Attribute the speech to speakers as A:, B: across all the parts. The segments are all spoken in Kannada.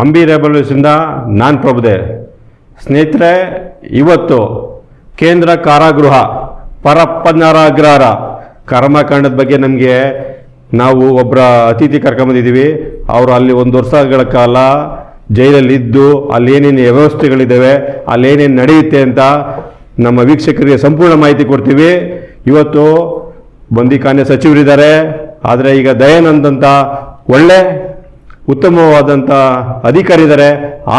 A: ಅಂಬಿ ರೆಬಲ್ಯೂಷನ್ದ ನಾನು ಪ್ರಭುದೆ. ಸ್ನೇಹಿತರೆ, ಇವತ್ತು ಕೇಂದ್ರ ಕಾರಾಗೃಹ ಪರಪ್ಪನರ ಅಗ್ರಹಾರ ಕರ್ಮಕಾಂಡದ ಬಗ್ಗೆ ನಮಗೆ ನಾವು ಒಬ್ಬರ ಅತಿಥಿ ಕರ್ಕೊಂಬಂದಿದ್ದೀವಿ. ಅವರು ಅಲ್ಲಿ 1 ವರ್ಷಗಳ ಕಾಲ ಜೈಲಲ್ಲಿ ಇದ್ದು ಅಲ್ಲಿ ಏನೇನು ವ್ಯವಸ್ಥೆಗಳಿದ್ದಾವೆ, ಅಲ್ಲಿ ಏನೇನು ನಡೆಯುತ್ತೆ ಅಂತ ನಮ್ಮ ವೀಕ್ಷಕರಿಗೆ ಸಂಪೂರ್ಣ ಮಾಹಿತಿ ಕೊಡ್ತೀವಿ. ಇವತ್ತು ಬಂದಿಖಾನೆ ಸಚಿವರಿದ್ದಾರೆ, ಆದರೆ ಈಗ ದಯಾನಂದ್ ಅಂತ ಒಳ್ಳೆ ಉತ್ತಮವಾದಂಥ ಅಧಿಕಾರಿ ಇದ್ದಾರೆ.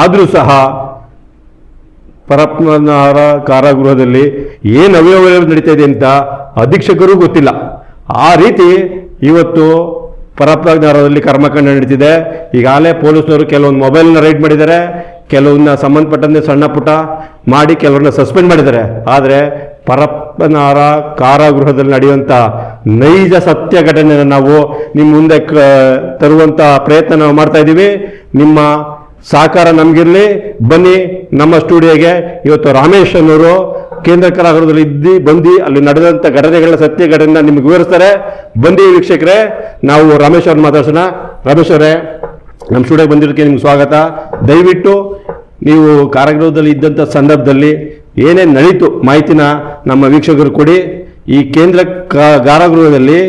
A: ಆದರೂ ಸಹ ಪರಪ್ಪನರ ಕಾರಾಗೃಹದಲ್ಲಿ ಏನು ಅವ್ಯವಹಾರ ನಡೀತಾ ಇದೆ ಅಂತ ಅಧೀಕ್ಷಕರೂ ಗೊತ್ತಿಲ್ಲ. ಆ ರೀತಿ ಇವತ್ತು ಪರಪ್ಪನಗರದಲ್ಲಿ ಕರ್ಮಕಾಂಡ ನಡೀತಿದೆ. ಈಗಾಗಲೇ ಪೊಲೀಸ್ನವರು ಕೆಲವೊಂದು ಮೊಬೈಲ್ನ ರೈಡ್ ಮಾಡಿದ್ದಾರೆ, ಕೆಲವನ್ನ ಸಂಬಂಧಪಟ್ಟಂತೆ ಸಣ್ಣ ಪುಟ್ಟ ಮಾಡಿ ಕೆಲವ್ರನ್ನ ಸಸ್ಪೆಂಡ್ ಮಾಡಿದ್ದಾರೆ. ಆದರೆ ಪರಪ್ಪನರ ಕಾರಾಗೃಹದಲ್ಲಿ ನಡೆಯುವಂಥ ನೈಜ ಸತ್ಯ ಘಟನೆಯನ್ನು ನಾವು ನಿಮ್ಮ ಮುಂದೆ ತರುವಂಥ ಪ್ರಯತ್ನ ನಾವು ಮಾಡ್ತಾ ಇದ್ದೀವಿ. ನಿಮ್ಮ ಸಹಕಾರ ನಮಗಿರಲಿ. ಬನ್ನಿ ನಮ್ಮ ಸ್ಟುಡಿಯೋಗೆ. ಇವತ್ತು ರಾಮೇಶ್ ಅನ್ನೋರು ಕೇಂದ್ರ ಕಾರಾಗೃಹದಲ್ಲಿ ಬಂದು ಅಲ್ಲಿ ನಡೆದಂಥ ಘಟನೆಗಳ ಸತ್ಯ ಘಟನೆ ನಿಮಗೆ ವಿವರಿಸ್ತಾರೆ. ಬಂದಿ ವೀಕ್ಷಕರೇ, ನಾವು ರಮೇಶ್ ಅವ್ರನ್ನ ಮಾತಾಡ್ಸೋಣ. ರಮೇಶ್ ಅವರೇ, ನಮ್ಮ ಸ್ಟುಡಿಯೋಗೆ ಬಂದಿರೋದಕ್ಕೆ ನಿಮ್ಗೆ ಸ್ವಾಗತ. ದಯವಿಟ್ಟು ನೀವು ಕಾರಾಗೃಹದಲ್ಲಿ ಇದ್ದಂಥ ಸಂದರ್ಭದಲ್ಲಿ ಏನೇನು ನಡೀತು ಮಾಹಿತಿನ ನಮ್ಮ ವೀಕ್ಷಕರು ಕೊಡಿ. ಈ ಕೇಂದ್ರ ಕಾರಾಗೃಹದಲ್ಲಿ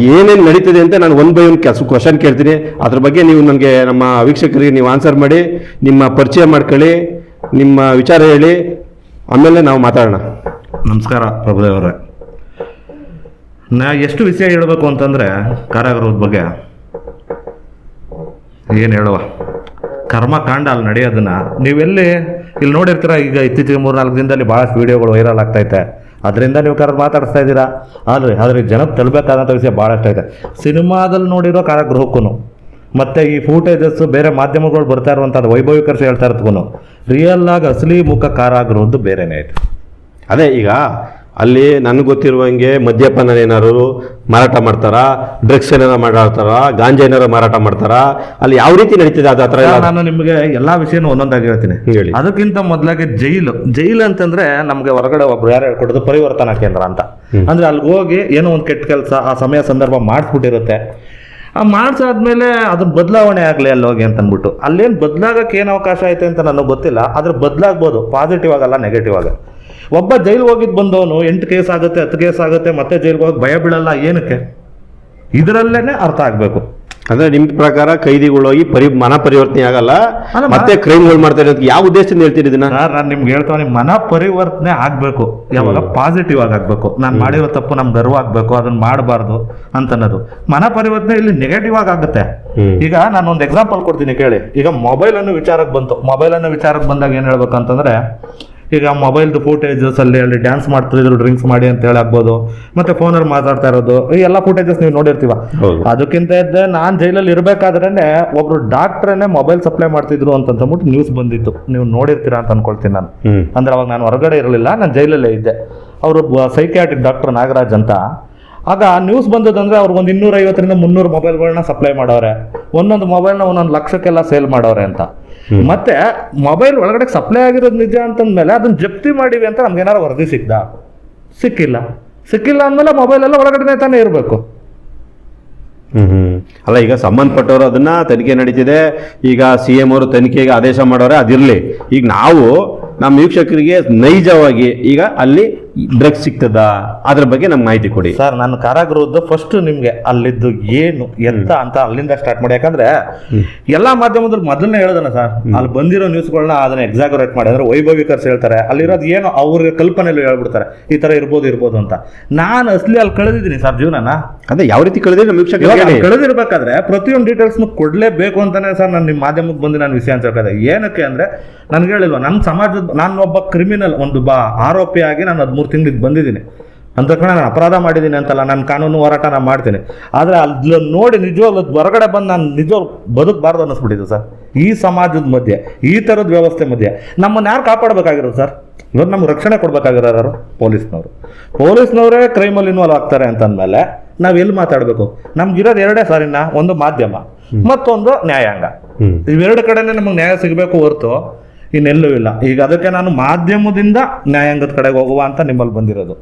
A: ಏನೇನು ನಡೀತದೆ ಅಂತ ನಾನು ಒನ್ ಬೈ ಒನ್ ಕ್ವಶನ್ ಕೇಳ್ತೀನಿ. ಅದ್ರ ಬಗ್ಗೆ ನೀವು ನನಗೆ ನಮ್ಮ ವೀಕ್ಷಕರಿಗೆ ನೀವು ಆನ್ಸರ್ ಮಾಡಿ, ನಿಮ್ಮ ಪರಿಚಯ ಮಾಡ್ಕೊಳ್ಳಿ, ನಿಮ್ಮ ವಿಚಾರ ಹೇಳಿ, ಆಮೇಲೆ ನಾವು ಮಾತಾಡೋಣ.
B: ನಮಸ್ಕಾರ ಪ್ರಭುದೇವರೇ. ಎಷ್ಟು ವಿಷಯ ಹೇಳಬೇಕು ಅಂತಂದರೆ ಕಾರಾಗೃಹದ ಬಗ್ಗೆ ಏನು ಹೇಳುವ, ಕರ್ಮಕಾಂಡ ಅಲ್ಲಿ ನಡೆಯೋದನ್ನ ನೀವೆಲ್ಲಿ ಇಲ್ಲಿ ನೋಡಿರ್ತೀರ. ಈಗ ಇತ್ತೀಚೆಗೆ 3-4 ದಿನದಲ್ಲಿ ಭಾಳಷ್ಟು ವೀಡಿಯೋಗಳು ವೈರಲ್ ಆಗ್ತೈತೆ, ಅದರಿಂದ ನೀವು ಮಾತಾಡಿಸ್ತಾ ಇದ್ದೀರಾ. ಆದರೆ ಜನಕ್ಕೆ ತಲುಪಬೇಕಾದಂಥ ವಿಷಯ ಭಾಳಷ್ಟು ಐತೆ. ಸಿನಿಮಾದಲ್ಲಿ ನೋಡಿರೋ ಕಾರಾಗೃಹಕ್ಕೂ ಮತ್ತು ಈ ಫೂಟೇಜಸ್ ಬೇರೆ ಮಾಧ್ಯಮಗಳು ಬರ್ತಾ ಇರುವಂಥದ್ದು ವೈಭವೀಕರಿಸಿ ಹೇಳ್ತಾ ಇರೋದಕ್ಕೂ ರಿಯಲ್ ಆಗಿ ಅಸಲಿ ಮುಖ ಕಾರಾಗೃಹದ್ದು ಬೇರೆನೇ ಐತೆ.
A: ಅದೇ ಈಗ ಅಲ್ಲಿ ನನಗೆ ಗೊತ್ತಿರುವಂಗೆ ಮದ್ಯಪಾನ ಏನಾರು ಮಾರಾಟ ಮಾಡ್ತಾರಾ, ಡ್ರಗ್ಸ್ ಏನಾರ ಮಾರಾಡ್ತಾರ, ಗಾಂಜಾ ಏನಾರ ಮಾರಾಟ ಮಾಡ್ತಾರ, ಅಲ್ಲಿ ಯಾವ ರೀತಿ ನಡೀತಿದೆ ಅದು? ಹತ್ರ
B: ನಾನು ನಿಮಗೆ ಎಲ್ಲಾ ವಿಷಯನೂ ಒಂದೊಂದಾಗಿ ಹೇಳ್ತೀನಿ.
A: ಹೇಳಿ.
B: ಅದಕ್ಕಿಂತ ಮೊದಲಾಗಿ ಜೈಲು ಅಂತಂದ್ರೆ ನಮ್ಗೆ ಹೊರಗಡೆ ಒಬ್ರು ಯಾರು ಹೇಳ್ಕೊಡೋದು ಪರಿವರ್ತನಾ ಕೇಂದ್ರ ಅಂತ. ಅಂದ್ರೆ ಅಲ್ಲಿ ಹೋಗಿ ಏನೋ ಒಂದು ಕೆಟ್ಟ ಕೆಲಸ ಆ ಸಮಯ ಸಂದರ್ಭ ಮಾಡಿಸ್ಬಿಟ್ಟಿರುತ್ತೆ. ಮಾಡಿಸಾದ್ಮೇಲೆ ಅದನ್ನ ಬದಲಾವಣೆ ಆಗಲಿ ಅಲ್ಲಿ ಹೋಗಿ ಅಂತ ಅಂದ್ಬಿಟ್ಟು ಅಲ್ಲೇನು ಬದಲಾಗಕ್ಕೆ ಏನು ಅವಕಾಶ ಐತೆ ಅಂತ ನನಗೆ ಗೊತ್ತಿಲ್ಲ. ಆದ್ರೆ ಬದಲಾಗ್ಬೋದು, ಪಾಸಿಟಿವ್ ಆಗಲ್ಲ, ನೆಗೆಟಿವ್ ಆಗ. ಒಬ್ಬ ಜೈಲಿಗೆ ಹೋಗಿದ್ದು ಬಂದವನು 8 ಕೇಸ್ ಆಗುತ್ತೆ, 10 ಕೇಸ್ ಆಗುತ್ತೆ, ಮತ್ತೆ ಜೈಲಿಗೆ ಹೋಗಿ ಭಯ ಬೀಳಲ್ಲ. ಏನಕ್ಕೆ? ಇದರಲ್ಲೇನೆ ಅರ್ಥ ಆಗ್ಬೇಕು.
A: ಅಂದ್ರೆ ನಿಮ್ ಪ್ರಕಾರ ಕೈದಿಗಳು ಹೋಗಿ ಮನ ಪರಿವರ್ತನೆ ಆಗಲ್ಲ, ಮತ್ತೆ ಕ್ರೈಮ್ಗಳು ಮಾಡ್ತಾರೆ ಅಂತ ಯಾವ ಉದ್ದೇಶದಿಂದ ಹೇಳ್ತೀರಿ ಇದನ್ನ?
B: ನಾನು ನಿಮ್ಗೆ ಹೇಳ್ತಾನೆ, ಮನ ಪರಿವರ್ತನೆ ಆಗ್ಬೇಕು. ಯಾವಾಗ? ಪಾಸಿಟಿವ್ ಆಗಿ ಆಗ್ಬೇಕು. ನಾನು ಮಾಡಿರೋ ತಪ್ಪು ನಮ್ಗೆ ಗರ್ವ ಆಗ್ಬೇಕು, ಅದನ್ನ ಮಾಡಬಾರ್ದು ಅಂತನ್ನೋದು. ಮನ ಪರಿವರ್ತನೆ ಇಲ್ಲಿ ನೆಗೆಟಿವ್ ಆಗುತ್ತೆ. ಈಗ ನಾನು ಒಂದು ಎಕ್ಸಾಂಪಲ್ ಕೊಡ್ತೀನಿ ಕೇಳಿ. ಈಗ ಮೊಬೈಲ್ ಅನ್ನೋ ವಿಚಾರಕ್ಕೆ ಬಂತು. ಮೊಬೈಲ್ ಅನ್ನೋ ವಿಚಾರಕ್ಕೆ ಬಂದಾಗ ಏನ್ ಹೇಳ್ಬೇಕಂತಂದ್ರೆ, ಈಗ ಮೊಬೈಲ್ದು ಫೂಟೇಜಸ್ ಅಲ್ಲಿ ಡ್ಯಾನ್ಸ್ ಮಾಡ್ತಿದ್ರು, ಡ್ರಿಂಕ್ಸ್ ಮಾಡಿ ಅಂತ ಹೇಳಿ ಆಗ್ಬೋದು, ಮತ್ತೆ ಫೋನಲ್ಲಿ ಮಾತಾಡ್ತಾ ಇರೋದು, ಈ ಎಲ್ಲ ಫೂಟೇಜಸ್ ನೀವು ನೋಡಿರ್ತೀವ. ಅದಕ್ಕಿಂತ ಇದ್ದೆ ನಾನು ಜೈಲಲ್ಲಿ ಇರ್ಬೇಕಾದ್ರೇನೆ ಒಬ್ರು ಡಾಕ್ಟ್ರೇನೆ ಮೊಬೈಲ್ ಸಪ್ಲೈ ಮಾಡ್ತಿದ್ರು ಅಂತಂದ್ಬಿಟ್ಟು ನ್ಯೂಸ್ ಬಂದಿತ್ತು. ನೀವು ನೋಡಿರ್ತೀರಾ ಅಂತ ಅನ್ಕೊಳ್ತೀನಿ ನಾನು. ಅಂದ್ರೆ ಅವಾಗ ನಾನು ಹೊರಗಡೆ ಇರಲಿಲ್ಲ, ನಾನು ಜೈಲಲ್ಲೇ ಇದ್ದೆ. ಅವರು ಸೈಕಿಯಾಟ್ರಿಕ್ ಡಾಕ್ಟರ್ ನಾಗರಾಜ್ ಅಂತ. ಆಗ ನ್ಯೂಸ್ ಬಂದದಂದ್ರೆ ಅವ್ರು ಒಂದು 250-300 ಮೊಬೈಲ್ಗಳನ್ನ ಸಪ್ಲೈ ಮಾಡವ್ರೆ. ಒಂದೊಂದು ಮೊಬೈಲ್ನ 1 ಲಕ್ಷಕ್ಕೆಲ್ಲ ಸೇಲ್ ಮಾಡವ್ರೆ ಅಂತ. ಮತ್ತೆ ಮೊಬೈಲ್ ಒಳಗಡೆ ಸಪ್ಲೈ ಆಗಿರೋದು ನಿಜ ಅಂತಂದ್ಮೇಲೆ ಅದನ್ನ ಜಪ್ತಿ ಮಾಡಿವಿ ಅಂತ ನಮ್ಗೆ ಏನಾರು ವರದಿ ಸಿಕ್ಕಿಲ್ಲ ಅಂದ್ಮೇಲೆ ಮೊಬೈಲ್ ಎಲ್ಲ ಒಳಗಡೆ ತಾನೇ ಇರಬೇಕು.
A: ಅಲ್ಲ, ಈಗ ಸಂಬಂಧಪಟ್ಟವರು ಅದನ್ನ ತನಿಖೆ ನಡೀತಿದೆ. ಈಗ CM ಅವರು ತನಿಖೆಗೆ ಆದೇಶ ಮಾಡೋರೆ, ಅದಿರ್ಲಿ. ಈಗ ನಾವು ನಮ್ಮ ವೀಕ್ಷಕರಿಗೆ ನೈಜವಾಗಿ ಈಗ ಅಲ್ಲಿ ಡ್ರಗ್ಸ್ ಸಿಗ್ತದ, ಅದ್ರ ಬಗ್ಗೆ ನಮ್ಗೆ ಮಾಹಿತಿ ಕೊಡಿ
B: ಸರ್. ನಾನು ಕಾರಾಗೃಹದ್ದು ಫಸ್ಟ್ ನಿಮ್ಗೆ ಅಲ್ಲಿದ್ದು ಏನು ಎಂತ ಅಂತ ಅಲ್ಲಿಂದ ಸ್ಟಾರ್ಟ್ ಮಾಡಿ. ಯಾಕಂದ್ರೆ ಎಲ್ಲಾ ಮಾಧ್ಯಮದಲ್ಲಿ ಮೊದಲನೇ ಹೇಳೋದನ್ನ ಸರ್, ಅಲ್ಲಿ ಬಂದಿರೋ ನ್ಯೂಸ್ಗಳನ್ನ ಅದನ್ನ ಎಕ್ಸಾಗರೇಟ್ ಮಾಡಿ, ಅಂದ್ರೆ ವೈಭವೀಕರಿಸಿ ಹೇಳ್ತಾರೆ. ಅಲ್ಲಿರೋದು ಏನು ಅವ್ರ ಕಲ್ಪನೆಯಲ್ಲಿ ಹೇಳ್ಬಿಡ್ತಾರೆ, ಈ ತರ ಇರ್ಬೋದು ಅಂತ. ನಾನು ಅಸಲಿ ಅಲ್ಲಿ ಕಳೆದಿದ್ದೀನಿ ಸರ್ ಜೀವನನ.
A: ಅದೇ ಯಾವ ರೀತಿ ಕಳೆದಿರಿ ನಮ್ಮ ವೀಕ್ಷಕರಿಗೆ?
B: ಕಳೆದಿರ್ಬೇಕಾದ್ರೆ ಪ್ರತಿಯೊಂದು ಡೀಟೇಲ್ಸ್ ಕೊಡ್ಲೇಬೇಕು ಅಂತಾನೆ ಸರ್ ನಾನು ನಿಮ್ಮ ಮಾಧ್ಯಮಕ್ಕೆ ಬಂದು ನಾನು ವಿಷಯ ಅನ್ಸೋಕೆ. ಏನಕ್ಕೆ ಅಂದ್ರೆ ನನ್ಗೆ ಹೇಳಿಲ್ವ, ನನ್ನ ಸಮಾಜದ ನಾನು ಒಬ್ಬ ಕ್ರಿಮಿನಲ್, ಒಂದು ಆರೋಪಿಯಾಗಿ ನಾನು 13 ತಿಂಗಳು ಬಂದಿದ್ದೀನಿ ಅಂತ ನಾನು ಅಪರಾಧ ಮಾಡಿದ್ದೀನಿ ಅಂತಲ್ಲ, ನಾನು ಕಾನೂನು ಹೋರಾಟ ನಾನು ಮಾಡ್ತೀನಿ. ಆದರೆ ಅಲ್ಲಿ ನೋಡಿ ನಿಜವಾಗ್ಲೂ ಹೊರಗಡೆ ಬಂದು ನಾನು ನಿಜವಾಗ್ಲೂ ಬದುಕಬಾರ್ದು ಅನ್ನಿಸ್ಬಿಟ್ಟಿದ್ದು ಸರ್. ಈ ಸಮಾಜದ ಮಧ್ಯೆ ಈ ಥರದ ವ್ಯವಸ್ಥೆ ಮಧ್ಯೆ ನಮ್ಮನ್ನು ಯಾರು ಕಾಪಾಡಬೇಕಾಗಿರೋದು ಸರ್? ಇವತ್ತು ನಮ್ಗೆ ರಕ್ಷಣೆ ಕೊಡ್ಬೇಕಾಗಿರೋರು ಪೊಲೀಸ್ನವರೇ ಕ್ರೈಮಲ್ಲಿ ಇನ್ವಾಲ್ವ್ ಆಗ್ತಾರೆ ಅಂತಂದ್ಮೇಲೆ ನಾವು ಎಲ್ಲಿ ಮಾತಾಡಬೇಕು? ನಮ್ಗಿರೋದು 2 ಸಾರಿನ, ಒಂದು ಮಾಧ್ಯಮ, ಮತ್ತೊಂದು ನ್ಯಾಯಾಂಗ. ಇವೆರಡು ಕಡೆನೇ ನಮಗೆ ನ್ಯಾಯ ಸಿಗಬೇಕು ಹೊರತು ಇನ್ನೆಲ್ಲೂ ಇಲ್ಲ. ಈಗ ಅದಕ್ಕೆ ನಾನು ಮಾಧ್ಯಮದಿಂದ ನ್ಯಾಯಾಂಗದ ಕಡೆಗೆ ಹೋಗುವ ಅಂತ ನಿಮ್ಮಲ್ಲಿ ಬಂದಿರೋದು.